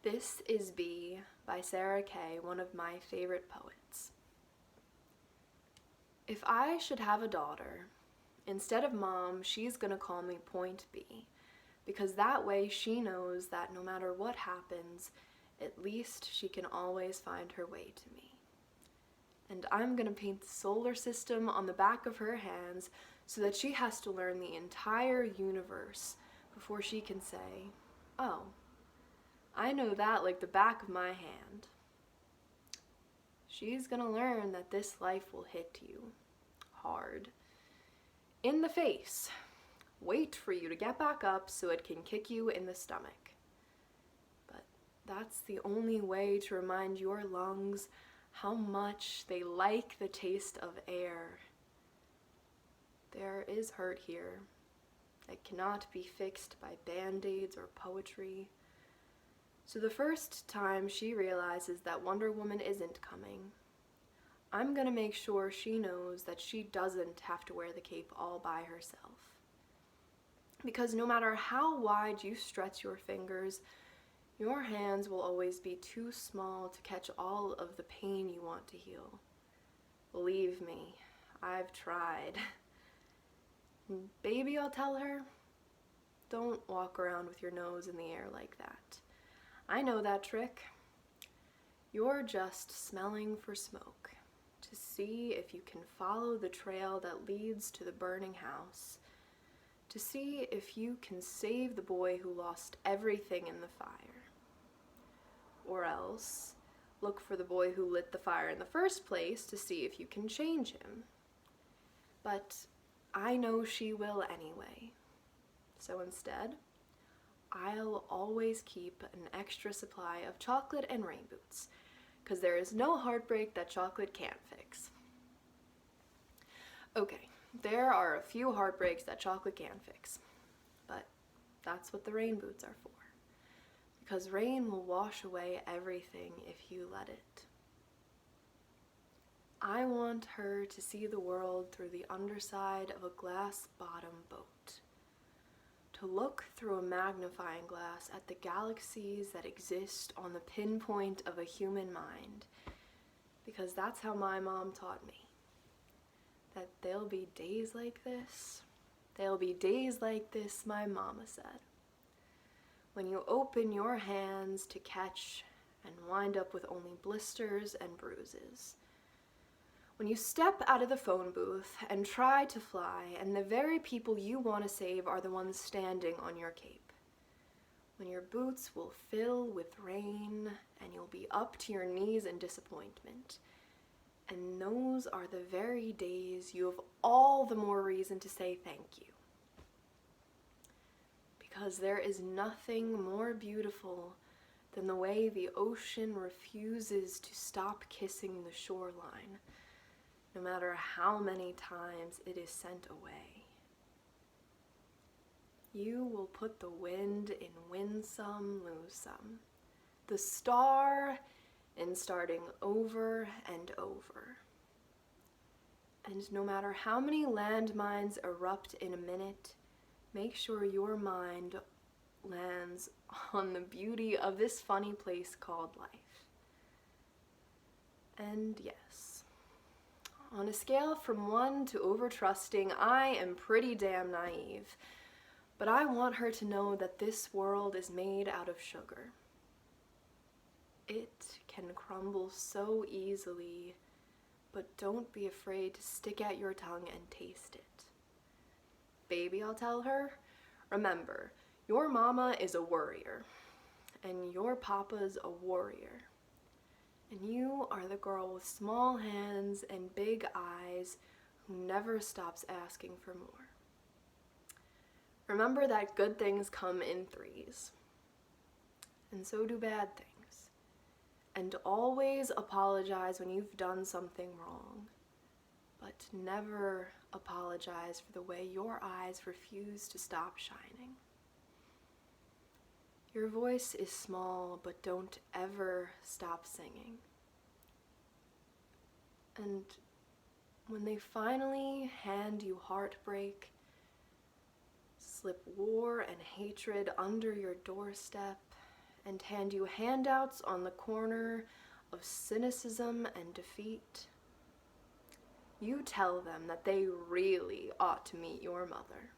This is B by Sarah Kay, one of my favorite poets. If I should have a daughter, instead of Mom, she's gonna call me Point B, because that way she knows that no matter what happens, at least she can always find her way to me. And I'm gonna paint the solar system on the back of her hands so that she has to learn the entire universe before she can say, oh, I know that like the back of my hand. She's gonna learn that this life will hit you hard in the face, wait for you to get back up so it can kick you in the stomach. But that's the only way to remind your lungs how much they like the taste of air. There is hurt here that cannot be fixed by band-aids or poetry. So the first time she realizes that Wonder Woman isn't coming, I'm gonna make sure she knows that she doesn't have to wear the cape all by herself. Because no matter how wide you stretch your fingers, your hands will always be too small to catch all of the pain you want to heal. Believe me, I've tried. Baby, I'll tell her, don't walk around with your nose in the air like that. I know that trick. You're just smelling for smoke to see if you can follow the trail that leads to the burning house, to see if you can save the boy who lost everything in the fire. Or else, look for the boy who lit the fire in the first place to see if you can change him. But I know she will anyway. So instead, I'll always keep an extra supply of chocolate and rain boots, because there is no heartbreak that chocolate can't fix. Okay, there are a few heartbreaks that chocolate can fix, but that's what the rain boots are for, because rain will wash away everything if you let it. I want her to see the world through the underside of a glass-bottom boat, to look through a magnifying glass at the galaxies that exist on the pinpoint of a human mind, because that's how my mom taught me. That there'll be days like this. There'll be days like this, my mama said. When you open your hands to catch and wind up with only blisters and bruises. When you step out of the phone booth and try to fly, and the very people you want to save are the ones standing on your cape. When your boots will fill with rain, and you'll be up to your knees in disappointment. And those are the very days you have all the more reason to say thank you. Because there is nothing more beautiful than the way the ocean refuses to stop kissing the shoreline, no matter how many times it is sent away. You will put the wind in win some, lose some, the star in starting over and over. And no matter how many landmines erupt in a minute, make sure your mind lands on the beauty of this funny place called life. And yes, on a scale from 1 to over-trusting, I am pretty damn naive. But I want her to know that this world is made out of sugar. It can crumble so easily, but don't be afraid to stick out your tongue and taste it. Baby, I'll tell her, remember, your mama is a worrier, and your papa's a warrior. And you are the girl with small hands and big eyes who never stops asking for more. Remember that good things come in threes, and so do bad things. And always apologize when you've done something wrong, but never apologize for the way your eyes refuse to stop shining. Your voice is small, but don't ever stop singing. And when they finally hand you heartbreak, slip war and hatred under your doorstep, and hand you handouts on the corner of cynicism and defeat. You tell them that they really ought to meet your mother.